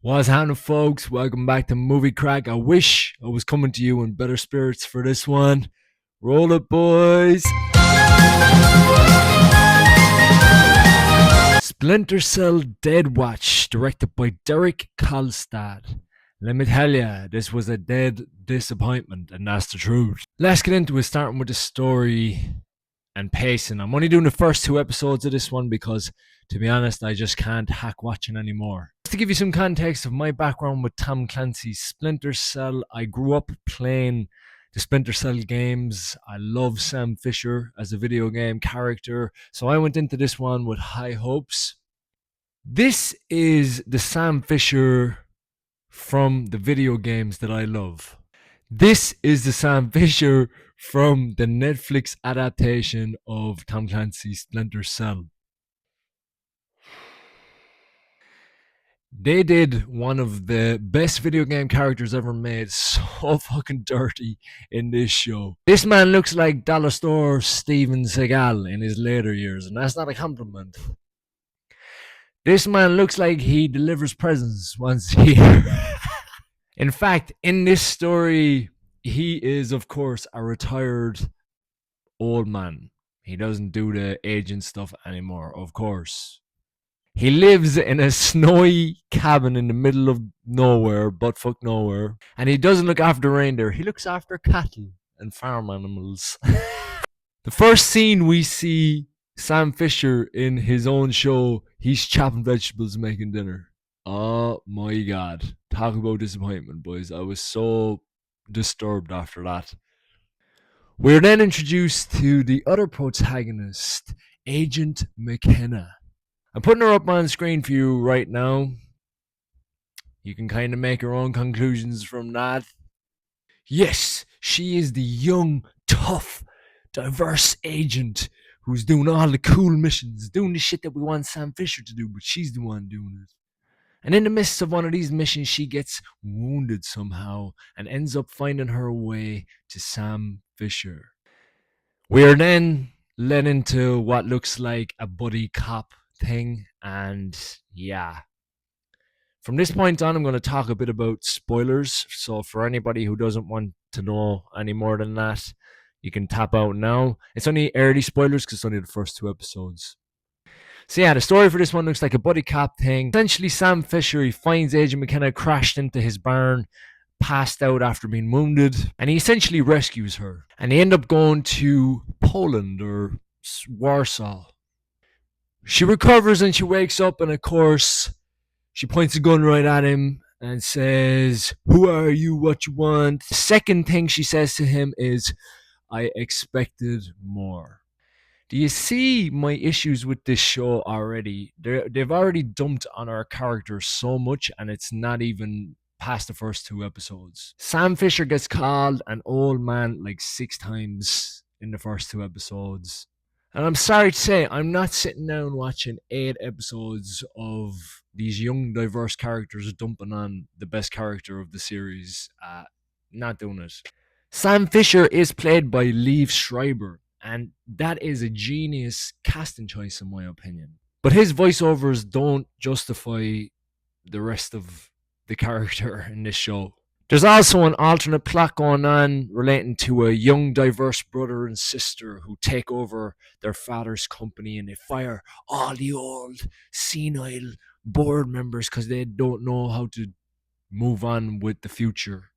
What's happening, folks? Welcome back to Movie Crack. I wish I was coming to you in better spirits for this one. Roll it, boys. Splinter Cell Deadwatch, directed by Derek Kolstad. Let me tell ya, this was a dead disappointment, and that's the truth. Let's get into it, starting with the story and pacing. I'm only doing the first two episodes of this one because, to be honest, I just can't hack watching anymore. Just to give you some context of my background with Tom Clancy's Splinter Cell, I grew up playing the Splinter Cell games. I love Sam Fisher as a video game character, so I went into this one with high hopes. This is the Sam Fisher from the video games that I love. This is the Sam Fisher from the Netflix adaptation of Tom Clancy's Splinter Cell. They did one of the best video game characters ever made so fucking dirty in this show. This man looks like dollar store Steven Seagal in his later years, and that's not a compliment. This man looks like he delivers presents once a year. In fact, in this story, he is, of course, a retired old man. He doesn't do the agent stuff anymore, of course. He lives in a snowy cabin in the middle of nowhere, buttfuck nowhere. And he doesn't look after reindeer. He looks after cattle and farm animals. The first scene we see Sam Fisher in his own show, he's chopping vegetables, making dinner. Oh my god. Talk about disappointment, boys. I was so disturbed after that. We're then introduced to the other protagonist, Agent McKenna. I'm putting her up on screen for you right now. You can kind of make your own conclusions from that. Yes, she is the young, tough, diverse agent who's doing all the cool missions, doing the shit that we want Sam Fisher to do, but she's the one doing it. And in the midst of one of these missions, she gets wounded somehow and ends up finding her way to Sam Fisher. We are then led into what looks like a buddy cop thing, and yeah. From this point on, I'm going to talk a bit about spoilers. So for anybody who doesn't want to know any more than that, you can tap out now. It's only early spoilers because it's only the first two episodes. So yeah, the story for this one looks like a buddy cop thing. Essentially, Sam Fisher, he finds Agent McKenna crashed into his barn, passed out after being wounded, and he essentially rescues her. And they end up going to Poland or Warsaw. She recovers and she wakes up, and of course, she points a gun right at him and says, "Who are you? What you want?" The second thing she says to him is, "I expected more." Do you see my issues with this show already? They've already dumped on our characters so much, and it's not even past the first two episodes. Sam Fisher gets called an old man like 6 times in the first two episodes. And I'm sorry to say, I'm not sitting down watching 8 episodes of these young, diverse characters dumping on the best character of the series. Not doing it. Sam Fisher is played by Liev Schreiber, and that is a genius casting choice in my opinion. But his voiceovers don't justify the rest of the character in this show. There's also an alternate plot going on relating to a young, diverse brother and sister who take over their father's company, and they fire all the old, senile board members because they don't know how to move on with the future.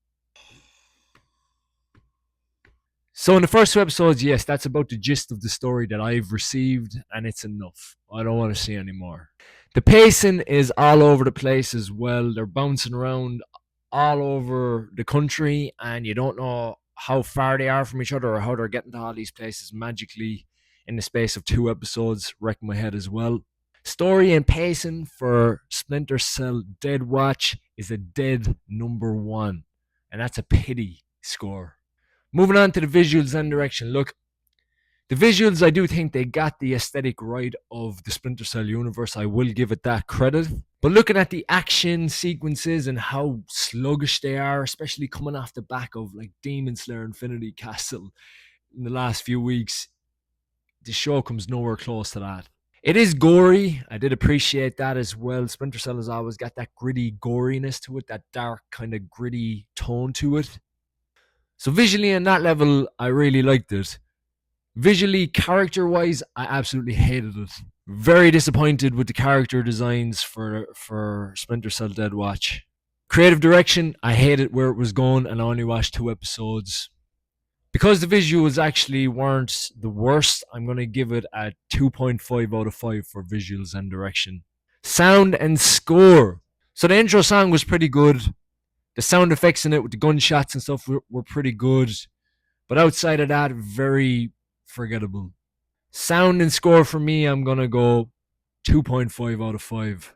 So in the first two episodes, yes, that's about the gist of the story that I've received, and it's enough. I don't want to see any more. The pacing is all over the place as well. They're bouncing around all over the country, and you don't know how far they are from each other or how they're getting to all these places magically in the space of 2 episodes. Wrecked my head as well. Story and pacing for Splinter Cell Deadwatch is a dead number 1, and that's a pity score. Moving on to the visuals and direction. Look, the visuals, I do think they got the aesthetic right of the Splinter Cell universe. I will give it that credit. But looking at the action sequences and how sluggish they are, especially coming off the back of like Demon Slayer Infinity Castle in the last few weeks, the show comes nowhere close to that. It is gory. I did appreciate that as well. Splinter Cell has always got that gritty goriness to it, that dark kind of gritty tone to it. So visually on that level, I really liked it. Visually, character-wise, I absolutely hated it. Very disappointed with the character designs for Splinter Cell Deadwatch. Creative direction, I hated where it was going, and I only watched 2 episodes. Because the visuals actually weren't the worst, I'm going to give it a 2.5 out of 5 for visuals and direction. Sound and score. So the intro song was pretty good. The sound effects in it with the gunshots and stuff were pretty good. But outside of that, very forgettable. Sound and score for me, I'm going to go 2.5 out of 5.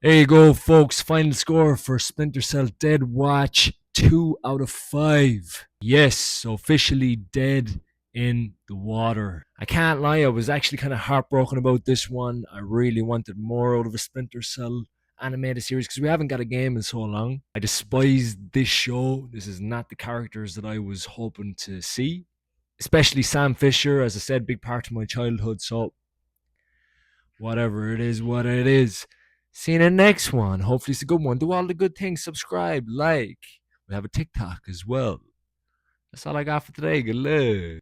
There you go, folks. Final score for Splinter Cell Deadwatch, 2 out of 5. Yes, officially dead in the water. I can't lie, I was actually kind of heartbroken about this one. I really wanted more out of a Splinter Cell animated series because we haven't got a game in so long. I despise this show. This is not the characters that I was hoping to see. Especially Sam Fisher, as I said, big part of my childhood. So, whatever it is, what it is. See you in the next one. Hopefully it's a good one. Do all the good things. Subscribe, like. We have a TikTok as well. That's all I got for today. Good luck.